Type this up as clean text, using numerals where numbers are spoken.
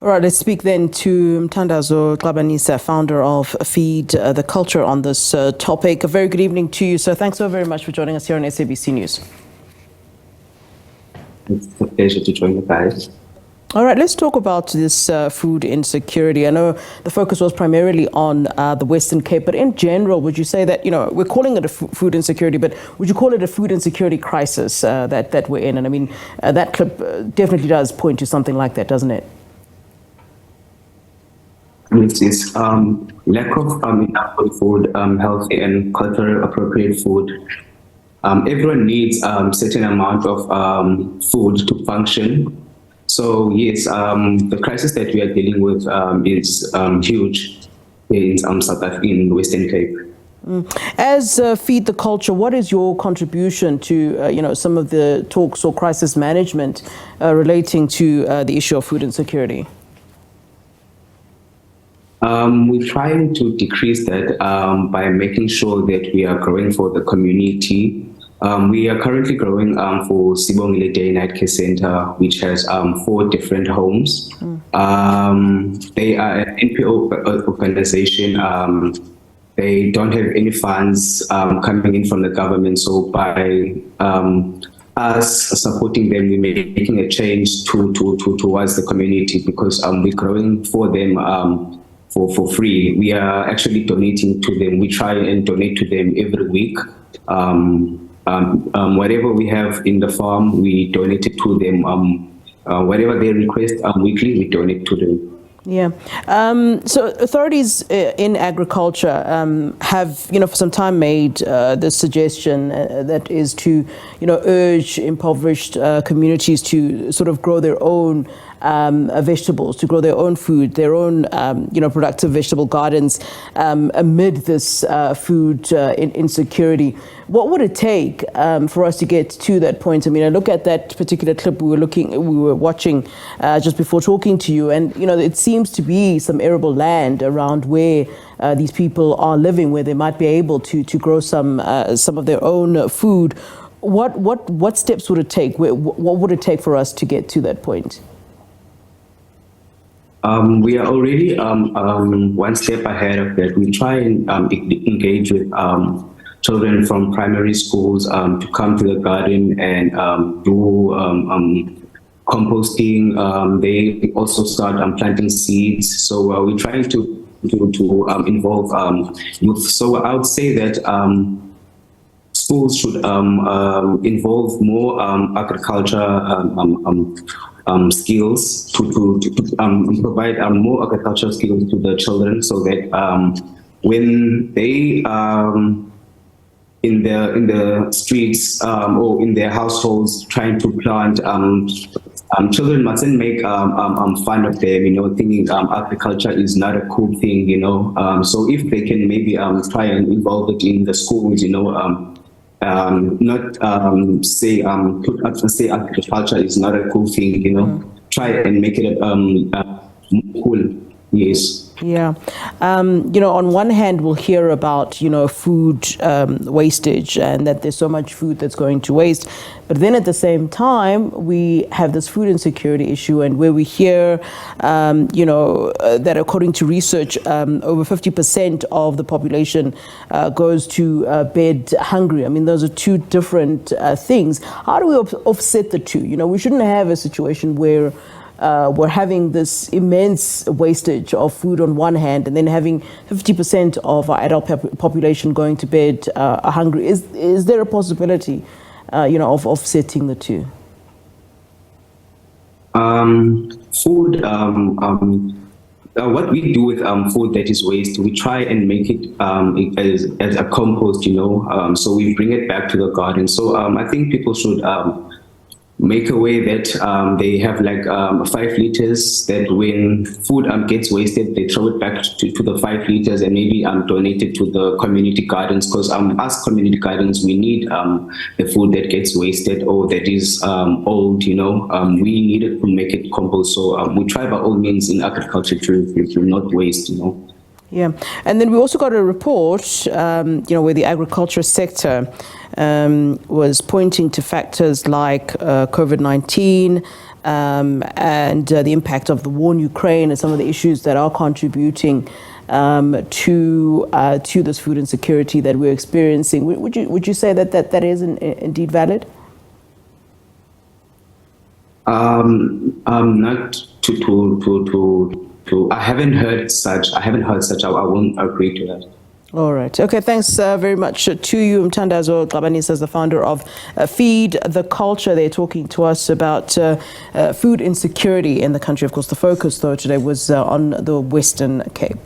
All right, let's speak then to Mthandazo Xabanisa, founder of Feed the Culture, on this topic. A very good evening to you. So thanks so very much for joining us here on SABC News. It's a pleasure to join you guys. All right, let's talk about this food insecurity. I know the focus was primarily on the Western Cape, but in general, would you say that, we're calling it a food insecurity, but would you call it a food insecurity crisis that we're in? And I mean, that clip definitely does point to something like that, doesn't it? It is lack of enough food, healthy and culturally appropriate food. Everyone needs certain amount of food to function. So yes, the crisis that we are dealing with is huge in South Africa, in Western Cape. As Feed the Culture, what is your contribution to some of the talks or crisis management relating to the issue of food insecurity? We're trying to decrease that by making sure that we are growing for the community. We are currently growing for Sibongile Day Night Care Center, which has 4 different homes. They are an NPO organization. They don't have any funds coming in from the government. So by us supporting them, we're making a change towards the community, because we're growing for them for free. We are actually donating to them. We try and donate to them every week. Whatever we have in the farm, we donate it to them. Whatever they request weekly, we donate to them. Yeah. So authorities in agriculture have, for some time made the suggestion that is to, urge impoverished communities to sort of grow their own vegetables, to grow their own food, their own, productive vegetable gardens amid this food insecurity. What would it take for us to get to that point? I mean, I look at that particular clip we were watching just before talking to you, and it seems to be some arable land around where these people are living, where they might be able to grow some of their own food. What steps would it take? What would it take for us to get to that point? We are already one step ahead of that. We try and engage with children from primary schools to come to the garden and do composting. They also start planting seeds. So we're trying to involve youth. So I would say that schools should involve more agriculture skills to provide more agricultural skills to the children, so that when they in the streets or in their households trying to plant, children mustn't make fun of them, thinking agriculture is not a cool thing, so if they can maybe try and involve it in the schools, not say agriculture is not a cool thing, try and make it cool. Yes. Yeah. On one hand, we'll hear about, food wastage, and that there's so much food that's going to waste. But then at the same time, we have this food insecurity issue, and where we hear, that according to research, over 50% of the population goes to bed hungry. I mean, those are two different things. How do we offset the two? We shouldn't have a situation where we're having this immense wastage of food on one hand, and then having 50% of our adult population going to bed hungry. Is there a possibility, of offsetting the two? Food. What we do with food that is waste, we try and make it as a compost. So we bring it back to the garden. So I think people should make a way that they have like 5 liters, that when food gets wasted, they throw it back to the 5 liters and maybe donate it to the community gardens, because as community gardens, we need the food that gets wasted or that is old, we need it to make it compost. So we try by all means in agriculture to not waste, Yeah, and then we also got a report, where the agriculture sector was pointing to factors like COVID-19, and the impact of the war in Ukraine and some of the issues that are contributing to this food insecurity that we're experiencing. Would you say that is indeed valid? Not to. I haven't heard such. I won't agree to that. All right. Okay. Thanks very much to you, Mthandazo. Xabanisa is the founder of Feed the Culture. They're talking to us about food insecurity in the country. Of course, the focus, though, today was on the Western Cape.